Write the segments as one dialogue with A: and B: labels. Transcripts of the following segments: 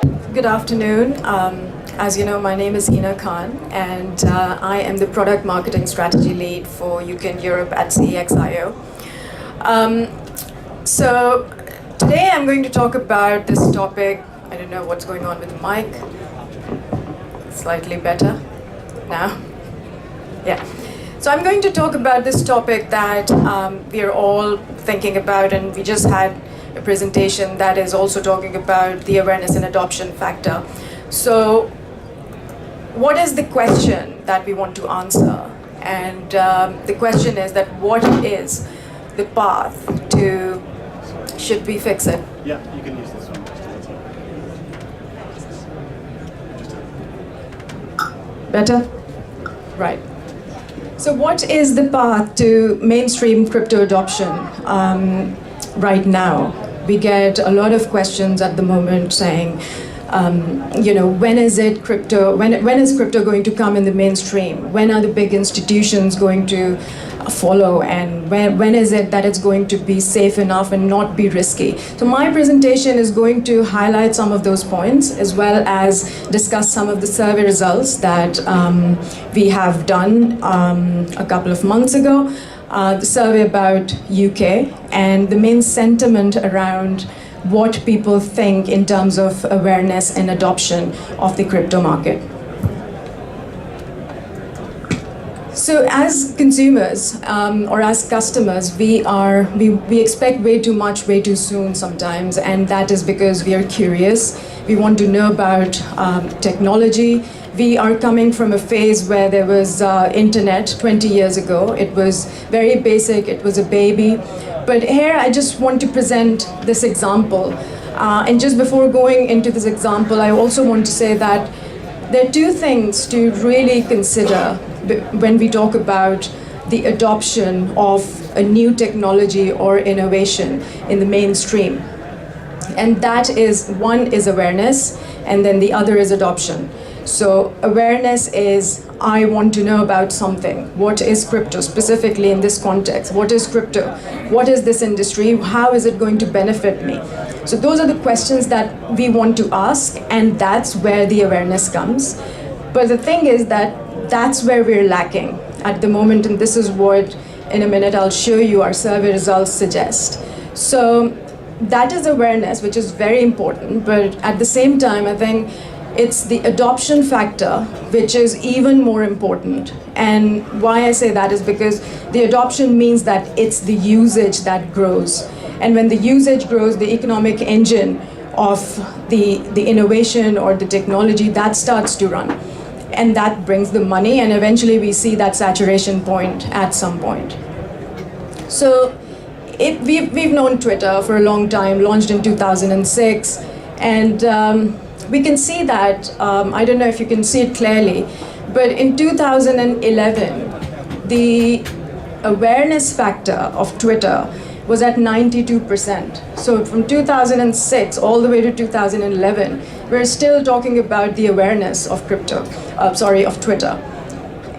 A: Good afternoon. As you know, my name is Hina Khan, and I am the Product Marketing Strategy Lead for UK and Europe at CEX.io. So today I'm going to talk about this topic. I don't know what's going on with the mic. Slightly better now. Yeah. So I'm going to talk about this topic that we are all thinking about, and we just had a presentation that is also talking about the awareness and adoption factor. So what is the question that we want to answer? And the question is that what is the path to, should we fix it?
B: Yeah, you can use this one.
A: Better? Right. So what is the path to mainstream crypto adoption right now? We get a lot of questions at the moment saying, when is crypto going to come in the mainstream? When are the big institutions going to follow? And when is it that it's going to be safe enough and not be risky? So my presentation is going to highlight some of those points, as well as discuss some of the survey results that we have done a couple of months ago. The survey about UK and the main sentiment around what people think in terms of awareness and adoption of the crypto market. So as consumers or as customers, we expect way too much, way too soon sometimes, and that is because we are curious. We want to know about technology. We are coming from a phase where there was internet 20 years ago. It was very basic, it was a baby. But here I just want to present this example. And just before going into this example, I also want to say that there are two things to really consider when we talk about the adoption of a new technology or innovation in the mainstream. And that is, one is awareness, and then the other is adoption. So awareness is, I want to know about something. What is crypto, specifically in this context? What is crypto? What is this industry? How is it going to benefit me? So those are the questions that we want to ask, and that's where the awareness comes. But the thing is that that's where we're lacking at the moment, and this is what, in a minute, I'll show you our survey results suggest. So that is awareness, which is very important, but at the same time, I think it's the adoption factor which is even more important. And why I say that is because the adoption means that it's the usage that grows. And when the usage grows, the economic engine of the innovation or the technology, that starts to run. And that brings the money, and eventually we see that saturation point at some point. So we've known Twitter for a long time, launched in 2006, and we can see that, I don't know if you can see it clearly, but in 2011, the awareness factor of Twitter was at 92%. So from 2006 all the way to 2011, we're still talking about the awareness of of Twitter.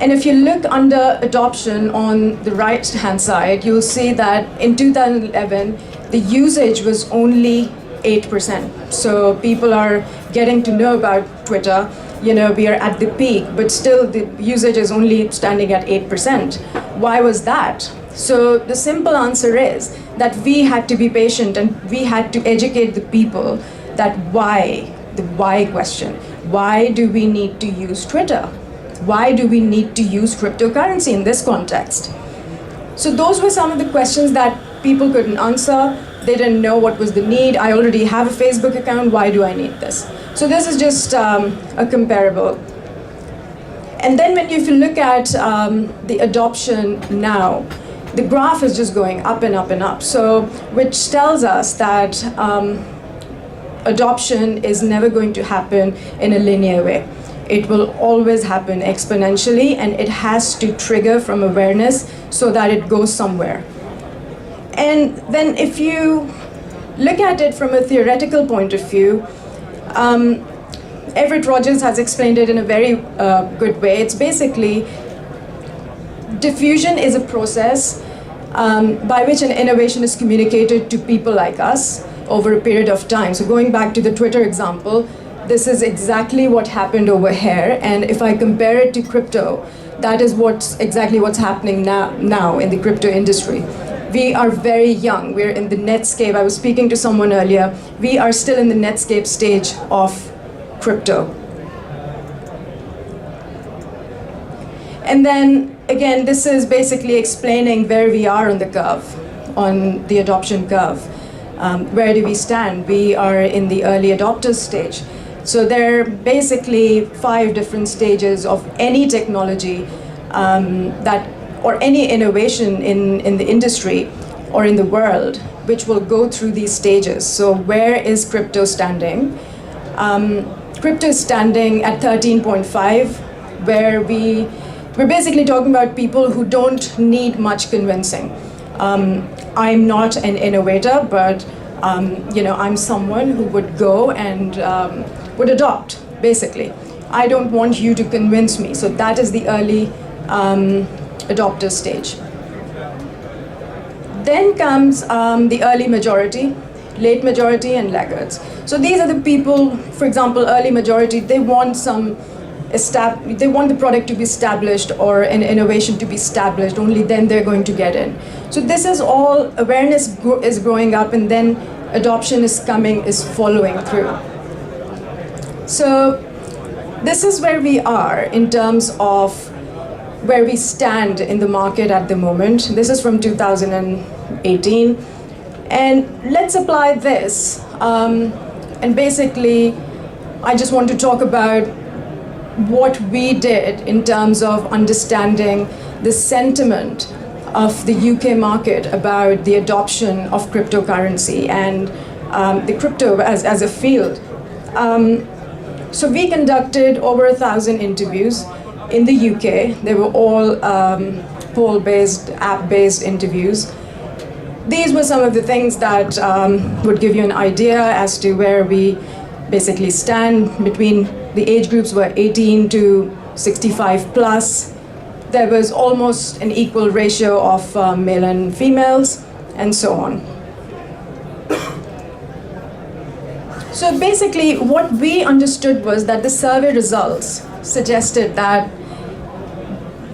A: And if you look under adoption on the right-hand side, you'll see that in 2011, the usage was only 8%. So people are getting to know about Twitter. We are at the peak, but still the usage is only standing at 8%. Why was that? So the simple answer is that we had to be patient, and we had to educate the people that why, the why question. Why do we need to use Twitter? Why do we need to use cryptocurrency in this context? So those were some of the questions that people couldn't answer. They didn't know what was the need. I already have a Facebook account, why do I need this? So this is just a comparable. And then if you look at the adoption now, the graph is just going up and up and up. So which tells us that adoption is never going to happen in a linear way. It will always happen exponentially, and it has to trigger from awareness so that it goes somewhere. And then if you look at it from a theoretical point of view, Everett Rogers has explained it in a very good way. It's basically, diffusion is a process by which an innovation is communicated to people like us over a period of time. So going back to the Twitter example, this is exactly what happened over here. And if I compare it to crypto, that is exactly what's happening now in the crypto industry. We are very young. We're in the Netscape. I was speaking to someone earlier. We are still in the Netscape stage of crypto. And then, again, this is basically explaining where we are on the curve, on the adoption curve. Where do we stand? We are in the early adopters stage. So there are basically 5 different stages of any technology or any innovation in the industry or in the world, which will go through these stages. So where is crypto standing? Crypto is standing at 13.5, where we're basically talking about people who don't need much convincing. I'm not an innovator, but I'm someone who would go and would adopt, basically. I don't want you to convince me. So that is the early adopter stage. Then comes the early majority, late majority, and laggards. So these are the people, for example, early majority, they want the product to be established or an innovation to be established, only then they're going to get in. So this is all, awareness is growing up, and then adoption is following through. So this is where we are in terms of where we stand in the market at the moment. This is from 2018. And let's apply this. And basically, I just want to talk about what we did in terms of understanding the sentiment of the UK market about the adoption of cryptocurrency and the crypto as a field. So we conducted over 1,000 interviews in the UK. They were all poll-based, app-based interviews. These were some of the things that would give you an idea as to where we basically stand. Between the age groups were 18 to 65 plus. There was almost an equal ratio of male and females, and so on. So basically, what we understood was that the survey results suggested that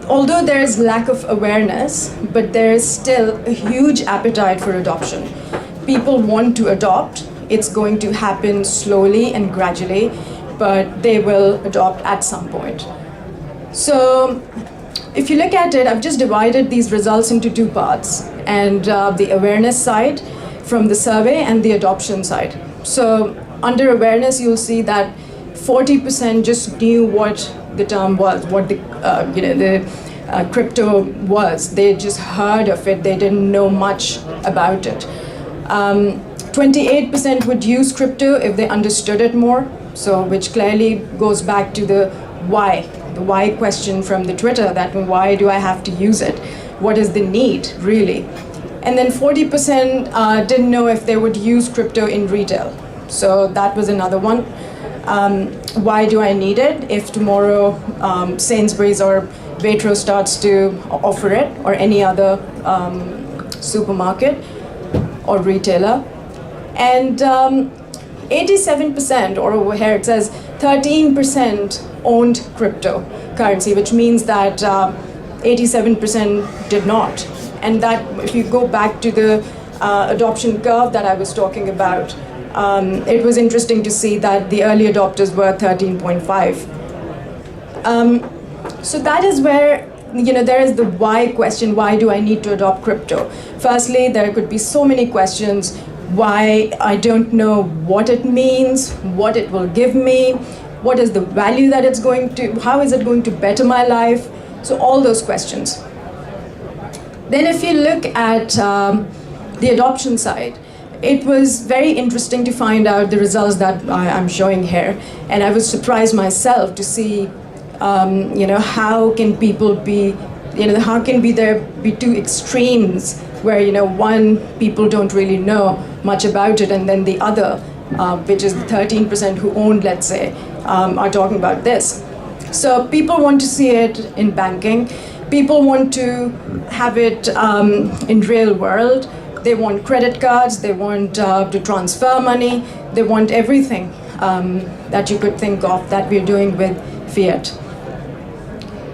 A: although there is lack of awareness, but there is still a huge appetite for adoption. People want to adopt. It's going to happen slowly and gradually, but they will adopt at some point. So if you look at it, I've just divided these results into 2 parts, and the awareness side from the survey and the adoption side. So under awareness, you'll see that 40% just knew what the term was, what the crypto was. They just heard of it. They didn't know much about it. 28% would use crypto if they understood it more. So which clearly goes back to the why question from the Twitter, that why do I have to use it? What is the need, really? And then 40% didn't know if they would use crypto in retail. So that was another one. Why do I need it if tomorrow Sainsbury's or Waitrose starts to offer it, or any other supermarket or retailer? And 87%, or over here it says 13% owned cryptocurrency, which means that 87% did not. And that, if you go back to the adoption curve that I was talking about, it was interesting to see that the early adopters were 13.5. So that is where, there is the why question. Why do I need to adopt crypto? Firstly, there could be so many questions. Why? I don't know what it means, what it will give me, what is the value that it's going to, how is it going to better my life? So all those questions. Then if you look at the adoption side, it was very interesting to find out the results that I'm showing here. And I was surprised myself to see, how can people be, how can there be 2 extremes where, one, people don't really know much about it, and then the other, which is the 13% who owned, let's say, are talking about this. So people want to see it in banking. People want to have it in real world. They want credit cards. They want to transfer money. They want everything that you could think of that we're doing with fiat.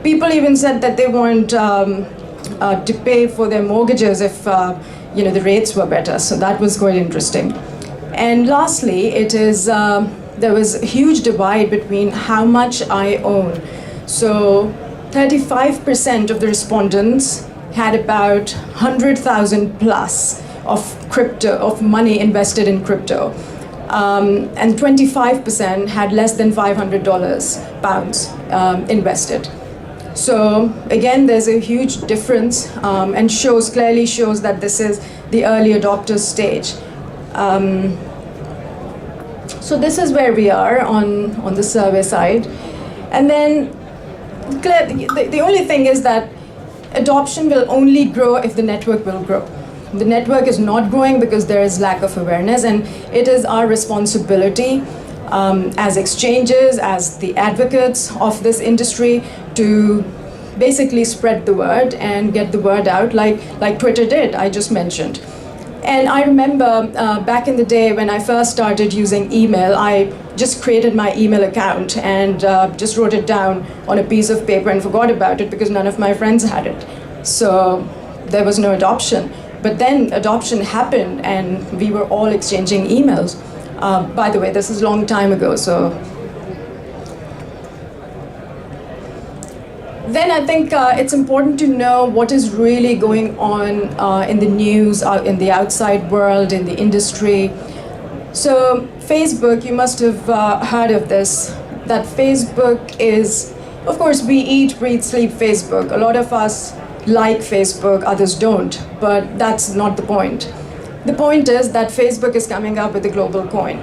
A: People even said that they want to pay for their mortgages if the rates were better. So that was quite interesting. And lastly, there was a huge divide between how much I own. So 35% of the respondents had about 100,000 plus of money invested in crypto. And 25% had less than £500 invested. So again, there's a huge difference, and clearly shows that this is the early adopter stage. So this is where we are on the survey side. And then the only thing is that adoption will only grow if the network will grow. The network is not growing because there is lack of awareness, and it is our responsibility as exchanges, as the advocates of this industry, to basically spread the word and get the word out like Twitter did, I just mentioned. And I remember back in the day when I first started using email, I just created my email account and just wrote it down on a piece of paper and forgot about it because none of my friends had it. So there was no adoption. But then adoption happened and we were all exchanging emails. By the way, this is a long time ago, so. Then I think it's important to know what is really going on in the news, in the outside world, in the industry. So Facebook, you must have heard of this, that Facebook is, of course, we eat, breathe, sleep Facebook. A lot of us like Facebook, others don't, but that's not the point. The point is that Facebook is coming up with a global coin.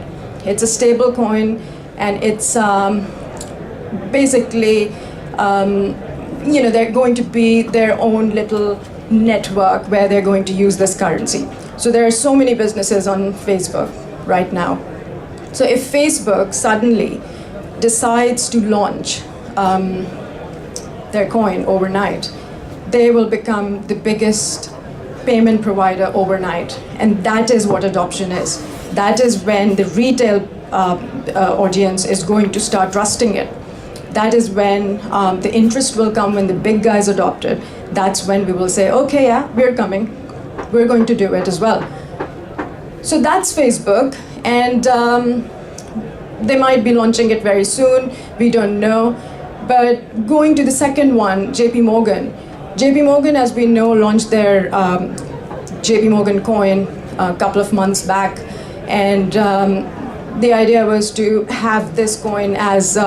A: It's a stable coin, and it's basically, they're going to be their own little network where they're going to use this currency. So there are so many businesses on Facebook right now. So if Facebook suddenly decides to launch their coin overnight, they will become the biggest payment provider overnight. And that is what adoption is. That is when the retail audience is going to start trusting it. That is when the interest will come when the big guys adopt it. That's when we will say, okay, yeah, we're coming. We're going to do it as well. So that's Facebook. And they might be launching it very soon. We don't know. But going to the second one, JP Morgan. JP Morgan, as we know, launched their JP Morgan coin a couple of months back. And the idea was to have this coin as,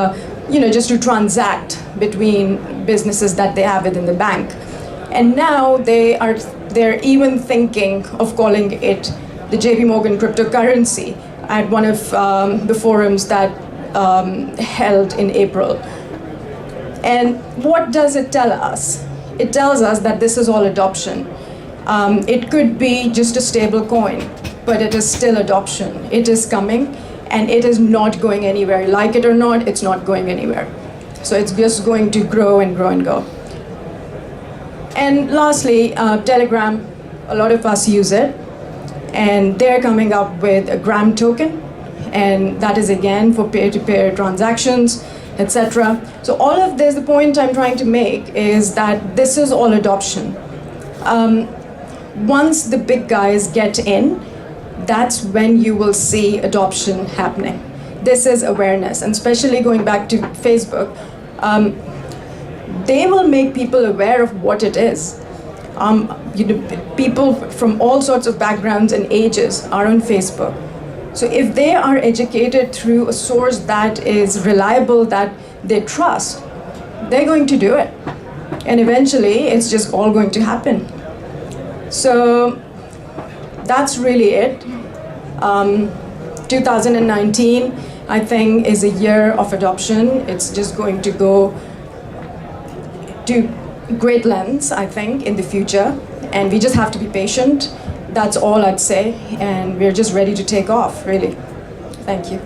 A: just to transact between businesses that they have within the bank. And now they're even thinking of calling it the JP Morgan cryptocurrency at one of the forums that held in April. And what does it tell us? It tells us that this is all adoption. It could be just a stable coin, but it is still adoption. It is coming, and it is not going anywhere. Like it or not, it's not going anywhere. So it's just going to grow and grow and go. And lastly, Telegram, a lot of us use it, and they're coming up with a gram token, and that is again for peer-to-peer transactions, etc. So all of this, the point I'm trying to make is that this is all adoption. Once the big guys get in, that's when you will see adoption happening. This is awareness, and especially going back to Facebook, they will make people aware of what it is. People from all sorts of backgrounds and ages are on Facebook. So if they are educated through a source that is reliable, that they trust, they're going to do it. And eventually, it's just all going to happen. So that's really it. 2019, I think, is a year of adoption. It's just going to go to great lengths, I think, in the future. And we just have to be patient. That's all I'd say. And we're just ready to take off, really. Thank you.